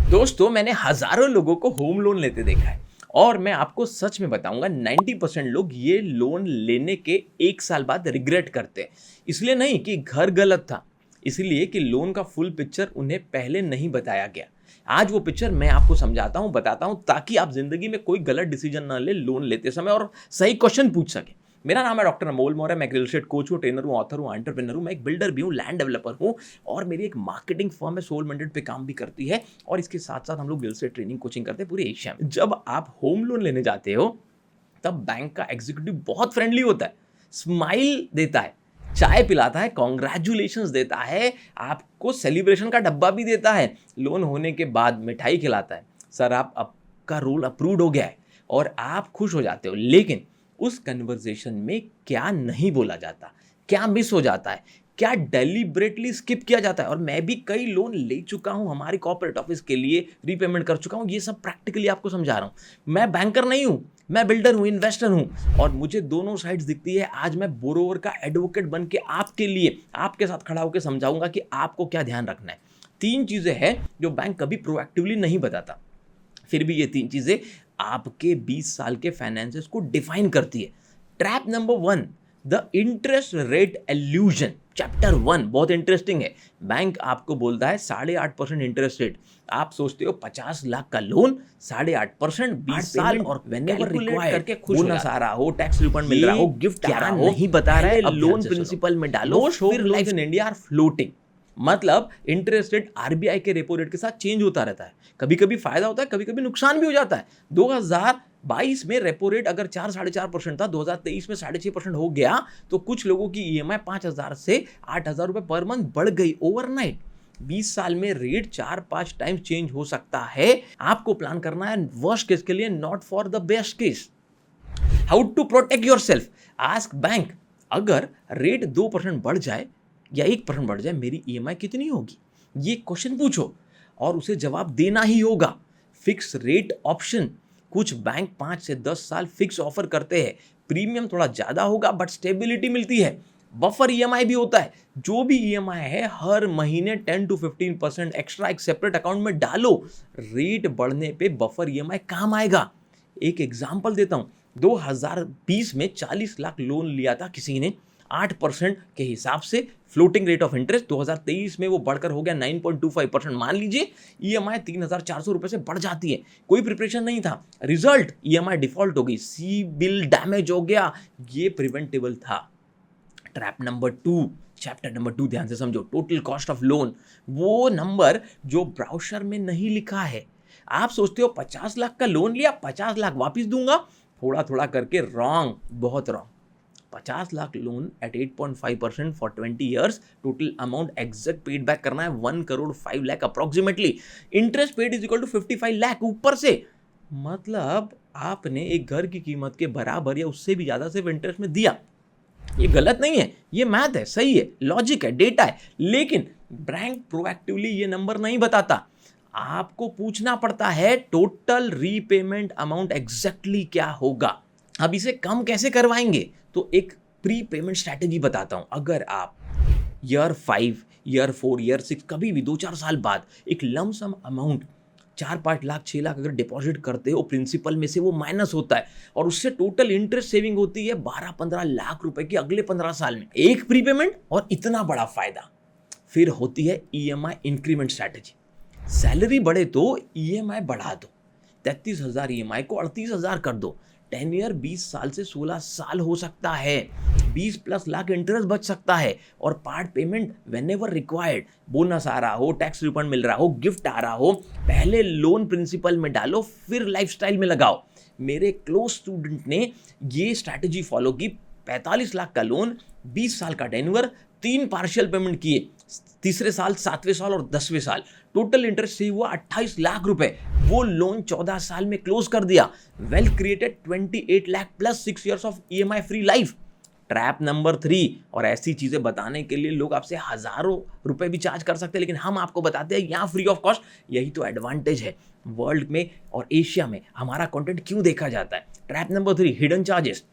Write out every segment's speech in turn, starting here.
दोस्तों, मैंने हजारों लोगों को होम लोन लेते देखा है और मैं आपको सच में बताऊंगा 90% लोग ये लोन लेने के 1 साल बाद रिग्रेट करते हैं। इसलिए नहीं कि घर गलत था, इसलिए कि लोन का फुल पिक्चर उन्हें पहले नहीं बताया गया। आज वो पिक्चर मैं आपको समझाता हूँ, बताता हूँ, ताकि आप जिंदगी में कोई गलत डिसीजन ना ले लोन लेते समय और सही क्वेश्चन पूछ सके। मेरा नाम है डॉक्टर अमोल मौर्य। मैं रियल एस्टेट कोच हूँ, ट्रेनर हूँ, ऑथर हूँ, एंटरप्रेन्योर हूँ, मैं एक बिल्डर भी हूँ, लैंड डेवलपर हूँ और मेरी एक मार्केटिंग फर्म है, सोल मंडेड पे काम भी करती है। और इसके साथ साथ हम लोग रियल एस्टेट ट्रेनिंग कोचिंग करते हैं पूरे एशिया में। जब आप होम लोन लेने जाते हो तब बैंक का एग्जीक्यूटिव बहुत फ्रेंडली होता है, स्माइल देता है, चाय पिलाता है, कॉन्ग्रेचुलेशंस देता है, आपको सेलिब्रेशन का डब्बा भी देता है, लोन होने के बाद मिठाई खिलाता है। सर, आपका रोल अप्रूव्ड हो गया है और आप खुश हो जाते हो। लेकिन उस कन्वर्सेशन में क्या नहीं बोला जाता, क्या मिस हो जाता है, क्या डेलिब्रेटली स्किप किया जाता है। और मैं भी कई लोन ले चुका हूं हमारी कॉर्पोरेट ऑफिस के लिए, रीपेमेंट कर चुका हूं। ये सब प्रैक्टिकली आपको समझा रहा हूं। मैं बैंकर नहीं हूं, मैं बिल्डर हूं, इन्वेस्टर हूं और मुझे दोनों साइड्स दिखती है। आज मैं बोरोवर का एडवोकेट बन के आपके लिए, आपके साथ खड़ा होकर समझाऊंगा कि आपको क्या ध्यान रखना है। 3 चीजें हैं जो बैंक कभी प्रोएक्टिवली नहीं बताता, फिर भी ये 3 चीजें आपके 20 साल के फाइनेंसेस को डिफाइन करती है। Trap number 1, the interest rate illusion. Chapter 1 बहुत इंटरेस्टिंग है। बैंक आपको बोलता है 8.5% इंटरेस्ट रेट। आप सोचते हो 50 लाख का लोन 8.5%, 20 साल और व्हेनेवर रिक्वायर्ड करके खुश बोनस आ रहा हो, टैक्स रिफंड मिल रहा हो, गिफ्ट आ रहा हो, नहीं बता रहा है। अब लोन प्रिंसिपल में डालो, फिर life in India are floating. मतलब इंटरेस्ट रेट आरबीआई के रेपो रेट के साथ चेंज होता रहता है। कभी कभी फायदा होता है, कभी कभी नुकसान भी हो जाता है। 2022 में रेपो रेट अगर 4-4.5% था, 2023 में 6.5% हो गया, तो कुछ लोगों की ईएमआई 5,000 से 8,000 रुपए पर मंथ बढ़ गई ओवरनाइट। 20 साल में रेट 4-5 टाइम्स चेंज हो सकता है। आपको प्लान करना है वर्स्ट केस के लिए, not for the best case. How to protect yourself? Ask bank, अगर रेट 2% बढ़ जाए या 1% बढ़ जाए, मेरी ईएमआई कितनी होगी? ये क्वेश्चन पूछो और उसे जवाब देना ही होगा। फिक्स रेट ऑप्शन, कुछ बैंक 5 से 10 साल फिक्स ऑफर करते हैं। प्रीमियम थोड़ा ज्यादा होगा बट स्टेबिलिटी मिलती है। बफर ईएमआई भी होता है। जो भी ईएमआई है हर महीने 10 to 15% एक्स्ट्रा एक सेपरेट अकाउंट में डालो। रेट बढ़ने पे बफर ईएमआई काम आएगा। एक एग्जांपल देता हूं, 2020 में 40 लाख लोन लिया था किसी ने, 8% के हिसाब से फ्लोटिंग रेट ऑफ इंटरेस्ट। 2023 में वो बढ़कर हो गया 9.25%। मान लीजिए ईएमआई 3,400 रुपए से बढ़ जाती है। कोई प्रिपरेशन नहीं था, रिजल्ट ईएमआई डिफॉल्ट हो गई, सी बिल डैमेज हो गया। ये प्रिवेंटेबल था। ट्रैप नंबर 2, चैप्टर नंबर 2 ध्यान से समझो, टोटल कॉस्ट ऑफ लोन। वो नंबर जो ब्राउशर में नहीं लिखा है। आप सोचते हो 50 लाख का लोन लिया, 50 लाख वापस दूंगा, थोड़ा थोड़ा करके रॉन्ग, बहुत wrong. 50 lakh loan at 8.5% for 20 years, total amount exact paid back करना है 1 crore 5 lakh approximately. Interest paid is equal to 55 lakh ऊपर से। मतलब आपने एक घर की कीमत के बराबर या उससे भी ज्यादा सिर्फ इंटरेस्ट में दिया। ये गलत नहीं है, ये मैथ है, सही है, लॉजिक है, डेटा है। लेकिन बैंक प्रोएक्टिवली ये नंबर नहीं बताता। आपको पूछना पड़ता है टोटल रीपेमेंट अमाउंट एग्जैक्टली क्या होगा। अब इसे कम कैसे करवाएंगे? तो एक प्री पेमेंट स्ट्रैटेजी बताता हूं। अगर आप ईयर 5, ईयर 4, ईयर 6, कभी भी 2-4 साल बाद एक लमसम अमाउंट 4-5 लाख 6 लाख अगर डिपॉजिट करते हो, प्रिंसिपल में से वो माइनस होता है और उससे टोटल इंटरेस्ट सेविंग होती है 12-15 लाख रुपए की अगले 15 साल में। एक प्रीपेमेंट और इतना बड़ा फायदा। फिर होती है ईएमआई इंक्रीमेंट स्ट्रैटेजी। सैलरी बढ़े तो ईएमआई बढ़ा दो, 33,000 ईएमआई को 38,000 कर दो। 10 ईयर 20 साल से 16 साल हो सकता है, 20+ लाख इंटरेस्ट बच सकता है और part payment whenever required. Bonus आ रहा हो, टैक्स रिफंड मिल रहा हो, गिफ्ट आ रहा हो, पहले लोन प्रिंसिपल में डालो, फिर लाइफस्टाइल में लगाओ। मेरे क्लोज स्टूडेंट ने ये स्ट्रैटेजी फॉलो की। 45 लाख का लोन, 20 साल का टेन्योर, 3 पार्शियल पेमेंट किए, तीसरे साल, 7वें साल और 10वें साल। टोटल इंटरेस्ट सेव हुआ 28 लाख रुपए। वो लोन 14 साल में क्लोज कर दिया। Wealth created 28 lakh plus 6 years of EMI free life. Trap number 3, और ऐसी चीजें बताने के लिए लोग आपसे हजारों रुपए भी चार्ज कर सकते हैं, लेकिन हम आपको बताते हैं यहाँ फ्री ऑफ कॉस्ट। यही तो एडवांटेज है। वर्ल्ड में और एशिया में हमारा कंटेंट क्यों देखा जाता है। Trap number 3, hidden charges.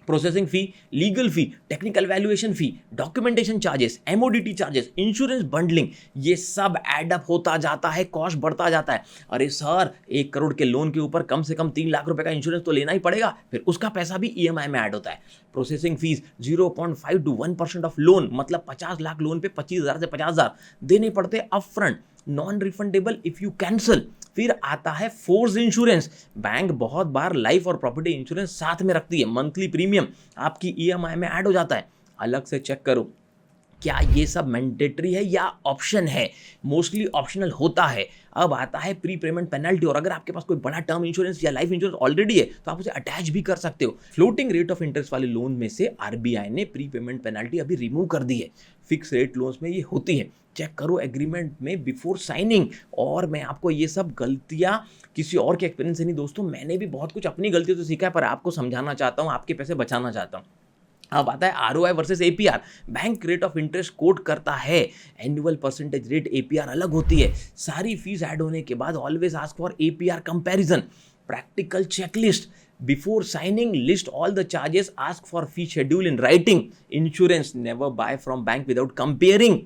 Processing fee, legal fee, technical valuation fee, documentation charges, MODT charges, insurance bundling, ये सब एडअप होता जाता है, कॉस्ट बढ़ता जाता है। अरे सर, 1 करोड़ के लोन के ऊपर कम से कम 3 लाख रुपए का इंश्योरेंस तो लेना ही पड़ेगा, फिर उसका पैसा भी ईएमआई में ऐड होता है। Processing fees 0.5 to 1% of loan, मतलब 50 लाख लोन पे 25,000 से 50,000 देने पड़ते हैं upfront, non refundable if you cancel. फिर आता है फोर्स इंश्योरेंस। बैंक बहुत बार लाइफ और प्रॉपर्टी इंश्योरेंस साथ में रखती है, मंथली प्रीमियम आपकी ईएमआई में ऐड हो जाता है। अलग से चेक करो क्या ये सब मैंडेटरी है या ऑप्शन है, मोस्टली ऑप्शनल होता है। अब आता है प्री पेमेंट पेनल्टी, और अगर आपके पास कोई बड़ा टर्म इंश्योरेंस या लाइफ इंश्योरेंस ऑलरेडी है तो आप उसे अटैच भी कर सकते हो। फ्लोटिंग रेट ऑफ इंटरेस्ट वाले लोन में से आरबीआई ने प्री पेमेंट पेनल्टी अभी रिमूव कर दी है, फिक्स रेट लोन्स में ये होती है। चेक करो एग्रीमेंट में बिफोर साइनिंग। और मैं आपको ये सब गलतियां किसी और के एक्सपीरियंस से नहीं दोस्तों, मैंने भी बहुत कुछ अपनी गलतियों से सीखा है, पर आपको समझाना चाहता हूँ, आपके पैसे बचाना चाहता हूँ। अब आता है ROI versus APR. Bank rate of interest quote करता है, एनुअल परसेंटेज रेट एपीआर अलग होती है। सारी फीस ऐड होने के बाद always ask for APR comparison, practical checklist before signing, list all the charges, ask for fee schedule in writing. Insurance never buy from bank without comparing.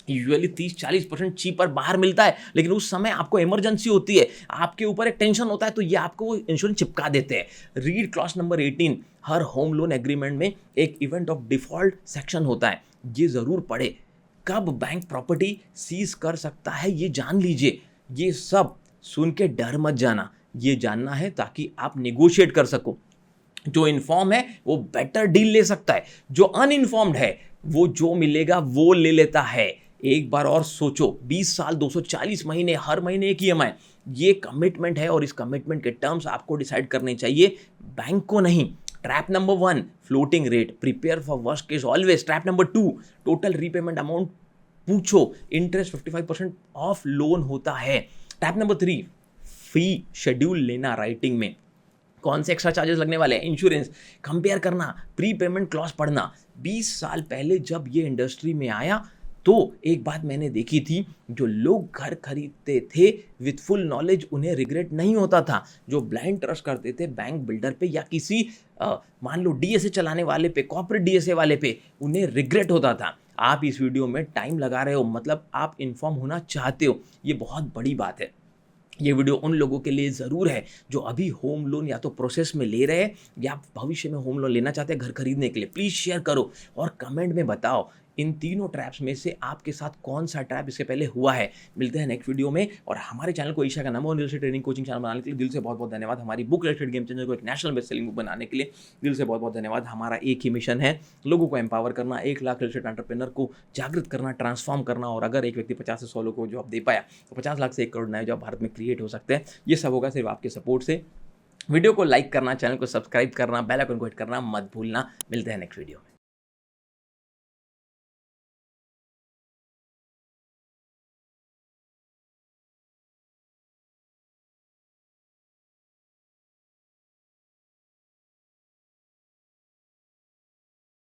Usually 30-40% cheaper बाहर मिलता है, लेकिन उस समय आपको इमरजेंसी होती है, आपके ऊपर एक टेंशन होता है, तो ये आपको वो इंश्योरेंस चिपका देते हैं। Read clause number 18। हर होम लोन एग्रीमेंट में एक इवेंट ऑफ डिफॉल्ट सेक्शन होता है, ये जरूर पढ़े। कब बैंक प्रॉपर्टी सीज कर सकता है ये जान लीजिए। ये सब सुन के डर मत जाना, ये जानना है ताकि आप नेगोशिएट कर सको। जो इन्फॉर्म है वो बेटर डील ले सकता है, जो अनइन्फॉर्म्ड है वो जो मिलेगा वो ले लेता है। एक बार और सोचो, 20 साल 240 महीने, हर महीने एक ईएमआई, ये कमिटमेंट है और इस कमिटमेंट के टर्म्स आपको डिसाइड करने चाहिए, बैंक को नहीं। Trap number 1, floating rate, prepare for worst case always. Trap number 2, total repayment amount पूछो, इंटरेस्ट 55% ऑफ लोन होता है। ट्रैप नंबर 3, फी शेड्यूल लेना राइटिंग में, कौन से एक्स्ट्रा चार्जेस लगने वाले हैं, इंश्योरेंस कंपेयर करना, प्री पेमेंट क्लॉज पढ़ना। 20 साल पहले जब ये इंडस्ट्री में आया तो एक बात मैंने देखी थी, जो लोग घर खरीदते थे विथ फुल नॉलेज उन्हें रिग्रेट नहीं होता था। जो ब्लाइंड ट्रस्ट करते थे बैंक बिल्डर पे या किसी मान लो डीएसए चलाने वाले पे, कॉर्पोरेट डीएसए वाले पे, उन्हें रिग्रेट होता था। आप इस वीडियो में टाइम लगा रहे हो, मतलब आप इन्फॉर्म होना चाहते हो, ये बहुत बड़ी बात है। ये वीडियो उन लोगों के लिए ज़रूर है जो अभी होम लोन या तो प्रोसेस में ले रहे हैं या भविष्य में होम लोन लेना चाहते हैं घर खरीदने के लिए। प्लीज़ शेयर करो और कमेंट में बताओ इन तीनों ट्रैप्स में से आपके साथ कौन सा ट्रैप इससे पहले हुआ है। मिलते हैं नेक्स्ट वीडियो में। और हमारे चैनल को ईशा का नाम और real estate training coaching channel बनाने के लिए दिल से बहुत बहुत धन्यवाद। हमारी book real estate game changer को एक नेशनल बेस्ट सेलिंग बुक बनाने के लिए दिल से बहुत बहुत धन्यवाद। हमारा एक ही मिशन है, लोगों को एम्पावर करना, 1 लाख रियल एस्टेट एंटरप्रेन्योर को जागृत करना, ट्रांसफॉर्म करना। और अगर एक व्यक्ति 50 से 100 लोगों को जॉब दे पाया तो 50 लाख से 1 करोड़ नए जॉब भारत में क्रिएट हो सकते हैं। ये सब होगा सिर्फ आपके सपोर्ट से। वीडियो को लाइक करना, चैनल को सब्सक्राइब करना, बेल आइकन को हिट करना मत भूलना। मिलते हैं नेक्स्ट वीडियो।